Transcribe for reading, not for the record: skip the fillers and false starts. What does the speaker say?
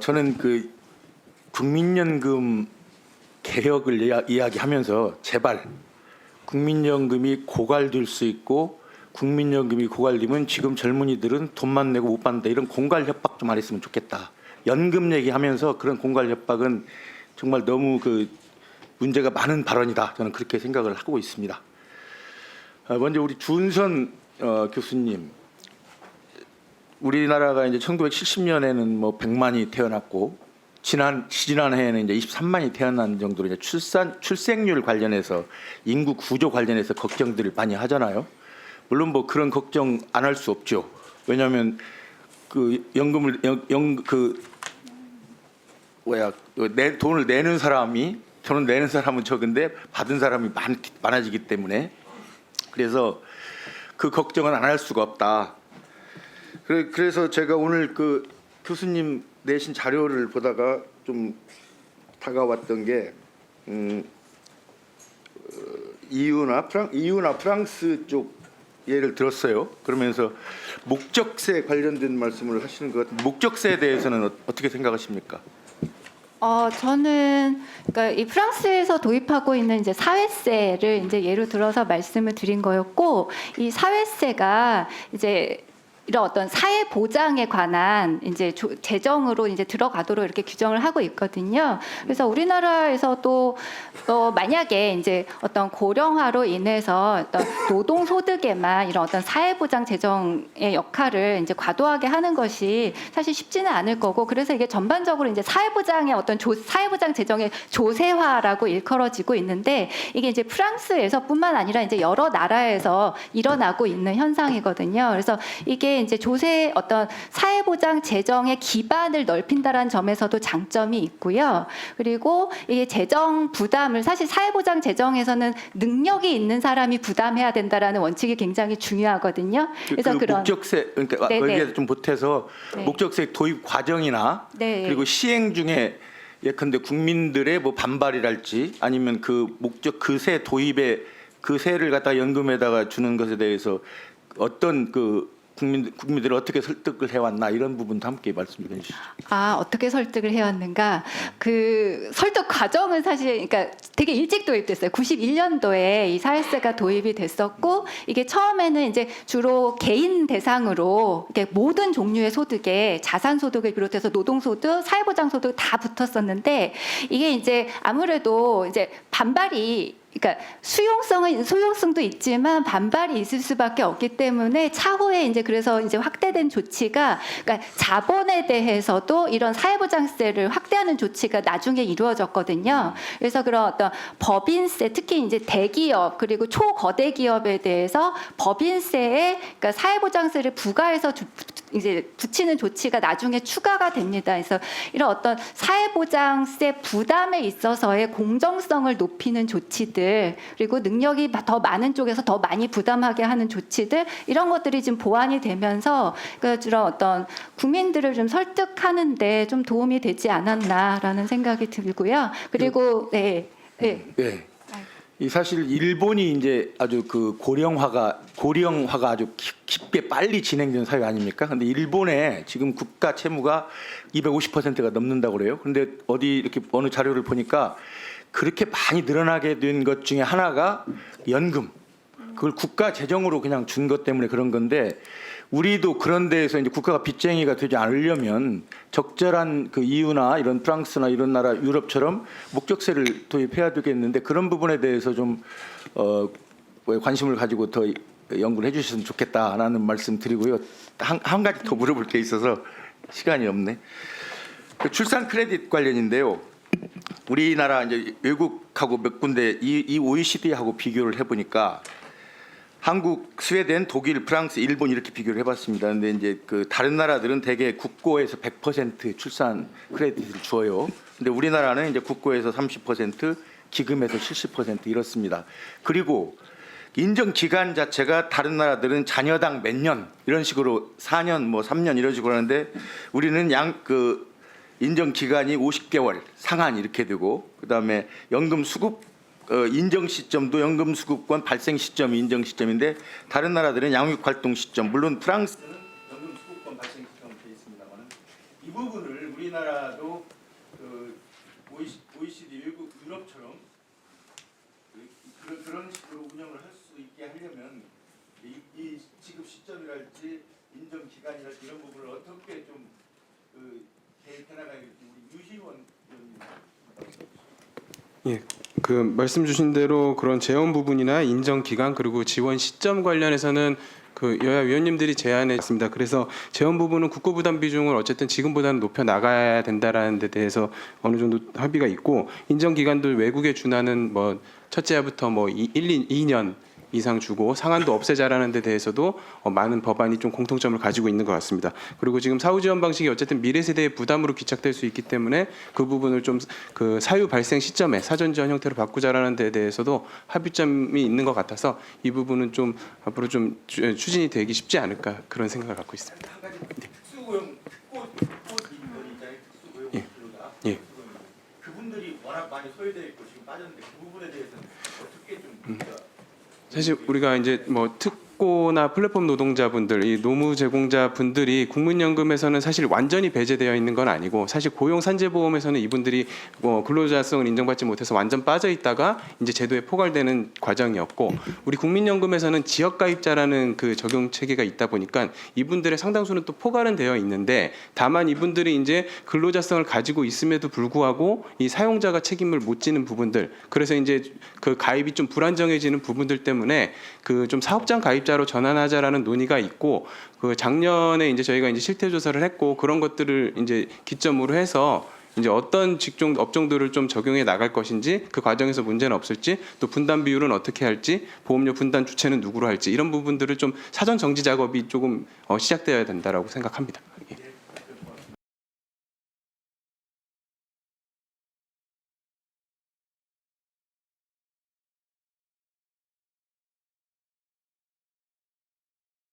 저는 그 국민연금 개혁을 이야기하면서 제발 국민연금이 고갈될 수 있고 국민연금이 고갈되면 지금 젊은이들은 돈만 내고 못 받는다 이런 공갈 협박 좀 안 했으면 좋겠다. 연금 얘기하면서 그런 공갈 협박은 정말 너무 그 문제가 많은 발언이다. 저는 그렇게 생각을 하고 있습니다. 먼저 우리 주은선 교수님, 우리나라가 이제 1970년에는 뭐 100만이 태어났고 지난해에는 이제 23만이 태어난 정도로 이제 출생률 관련해서 인구 구조 관련해서 걱정들을 많이 하잖아요. 물론 뭐 그런 걱정 안 할 수 없죠. 왜냐하면 그 연금을 돈을 내는 사람은 적은데 받은 사람이 많아지기 때문에 그래서 그 걱정은 안 할 수가 없다. 그래서 제가 오늘 그 교수님 내신 자료를 보다가 좀 다가왔던 게 EU나 프랑스 쪽 예를 들었어요. 그러면서 목적세 관련된 말씀을 하시는 것 같은데 목적세에 대해서는 어떻게 생각하십니까? 저는 그러니까 이 프랑스에서 도입하고 있는 이제 사회세를 이제 예로 들어서 말씀을 드린 거였고, 이 사회세가 이제 이런 어떤 사회 보장에 관한 이제 재정으로 이제 들어가도록 이렇게 규정을 하고 있거든요. 그래서 우리나라에서도 만약에 이제 어떤 고령화로 인해서 어떤 노동 소득에만 이런 어떤 사회 보장 재정의 역할을 이제 과도하게 하는 것이 사실 쉽지는 않을 거고, 그래서 이게 전반적으로 이제 사회 보장의 어떤 사회 보장 재정의 조세화라고 일컬어지고 있는데, 이게 이제 프랑스에서뿐만 아니라 이제 여러 나라에서 일어나고 있는 현상이거든요. 그래서 이게 이제 어떤 사회보장 재정의 기반을 넓힌다라는 점에서도 장점이 있고요. 그리고 이 재정 부담을 사실 사회보장 재정에서는 능력이 있는 사람이 부담해야 된다라는 원칙이 굉장히 중요하거든요. 그래서 그런 목적세 그러니까 여기에 좀 보태서 목적세 도입 과정이나 그리고 시행 중에 예컨대 국민들의 뭐 반발이랄지 아니면 그 세 도입에 그 세를 갖다 연금에다가 주는 것에 대해서 어떤 그 국민들을 어떻게 설득을 해왔나 이런 부분도 함께 말씀 좀 해주시죠. 어떻게 설득을 해왔는가? 그 설득 과정은 사실 그러니까 되게 일찍 도입됐어요. 91년도에 이 사회세가 도입이 됐었고, 이게 처음에는 이제 주로 개인 대상으로 이렇게 모든 종류의 소득에 자산 소득을 비롯해서 노동 소득, 사회보장 소득 다 붙었었는데, 이게 이제 아무래도 이제 반발이 그러니까 수용성도 있지만 반발이 있을 수밖에 없기 때문에 차후에 이제 그래서 이제 확대된 조치가, 그러니까 자본에 대해서도 이런 사회보장세를 확대하는 조치가 나중에 이루어졌거든요. 그래서 그런 어떤 법인세, 특히 이제 대기업 그리고 초거대 기업에 대해서 법인세에 그러니까 사회보장세를 부과해서 이제 붙이는 조치가 나중에 추가가 됩니다. 그래서 이런 어떤 사회보장세 부담에 있어서의 공정성을 높이는 조치들, 그리고 능력이 더 많은 쪽에서 더 많이 부담하게 하는 조치들, 이런 것들이 지금 보완이 되면서 그런 어떤 국민들을 좀 설득하는데 좀 도움이 되지 않았나라는 생각이 들고요. 그리고 이 사실 일본이 이제 아주 그 고령화가 아주 깊게 빨리 진행된 사회 아닙니까? 근데 일본에 지금 국가 채무가 250%가 넘는다고 그래요. 근데 어디 이렇게 어느 자료를 보니까 그렇게 많이 늘어나게 된 것 중에 하나가 연금. 그걸 국가 재정으로 그냥 준 것 때문에 그런 건데, 우리도 그런 데에서 이제 국가가 빚쟁이가 되지 않으려면 적절한 그 EU나 이런 프랑스나 이런 나라 유럽처럼 목적세를 도입해야 되겠는데, 그런 부분에 대해서 좀 관심을 가지고 더 연구를 해주셨으면 좋겠다라는 말씀 드리고요. 한 가지 더 물어볼 게 있어서 시간이 없네. 그 출산 크레딧 관련인데요. 우리나라 이제 외국하고 몇 군데 이 OECD하고 비교를 해보니까 한국, 스웨덴, 독일, 프랑스, 일본 이렇게 비교를 해봤습니다. 근데 이제 그 다른 나라들은 대개 국고에서 100% 출산 크레딧을 줘요. 근데 우리나라는 이제 국고에서 30%, 기금에서 70% 이렇습니다. 그리고 인정 기간 자체가 다른 나라들은 자녀당 몇 년 이런 식으로 4년, 뭐 3년 이런 식으로 하는데 우리는 인정 기간이 50개월 상한 이렇게 되고, 그다음에 연금 수급 인정 시점도 연금 수급권 발생 시점이 인정 시점인데 다른 나라들은 양육 활동 시점, 물론 프랑스는 연금 수급권 발생 시점 되어 있습니다만 이 부분을 우리나라 우리나라도 그 OECD 외국 유럽처럼 그런 식으로 운영을 할 수 있게 하려면 이 지급 시점이랄지 인정 기간이랄지 이런 부분을 어떻게 좀 계획해 나가야 될지 우리 유시원 의원님. 예, 그 말씀 주신 대로 그런 재원 부분이나 인정 기간 그리고 지원 시점 관련해서는 그 여야 위원님들이 제안했습니다. 그래서 재원 부분은 국고 부담 비중을 어쨌든 지금보다는 높여 나가야 된다라는 데 대해서 어느 정도 합의가 있고 인정 기간도 외국에 준하는 뭐 첫째부터 뭐 2년 이상 주고 상한도 없애자라는 데 대해서도 많은 법안이 좀 공통점을 가지고 있는 것 같습니다. 그리고 지금 사후 지원 방식이 어쨌든 미래 세대의 부담으로 귀착될 수 있기 때문에 그 부분을 좀 그 사유 발생 시점에 사전 지원 형태로 바꾸자라는 데 대해서도 합의점이 있는 것 같아서 이 부분은 좀 앞으로 좀 추진이 되기 쉽지 않을까 그런 생각을 갖고 있습니다. 한 가지 특수고용 특고인들 있잖아요. 특수고용 예. 근로자. 예. 그분들이 워낙 많이 소외되어 있고 지금 빠졌는데 그 부분에 대해서는 어떻게 좀 사실 우리가 이제 뭐 특고나 플랫폼 노동자분들, 이 노무 제공자분들이 국민연금에서는 사실 완전히 배제되어 있는 건 아니고 사실 고용산재보험에서는 이분들이 뭐 근로자성을 인정받지 못해서 완전 빠져 있다가 이제 제도에 포괄되는 과정이었고 우리 국민연금에서는 지역가입자라는 그 적용 체계가 있다 보니까 이분들의 상당수는 또 포괄은 되어 있는데 다만 이분들이 이제 근로자성을 가지고 있음에도 불구하고 이 사용자가 책임을 못 지는 부분들 그래서 이제 그 가입이 좀 불안정해지는 부분들 때문에 그 좀 사업장 가입자로 전환하자라는 논의가 있고 그 작년에 이제 저희가 이제 실태 조사를 했고 그런 것들을 이제 기점으로 해서 이제 어떤 직종 업종들을 좀 적용해 나갈 것인지 그 과정에서 문제는 없을지 또 분담 비율은 어떻게 할지 보험료 분담 주체는 누구로 할지 이런 부분들을 좀 사전 정지 작업이 조금 시작되어야 된다라고 생각합니다.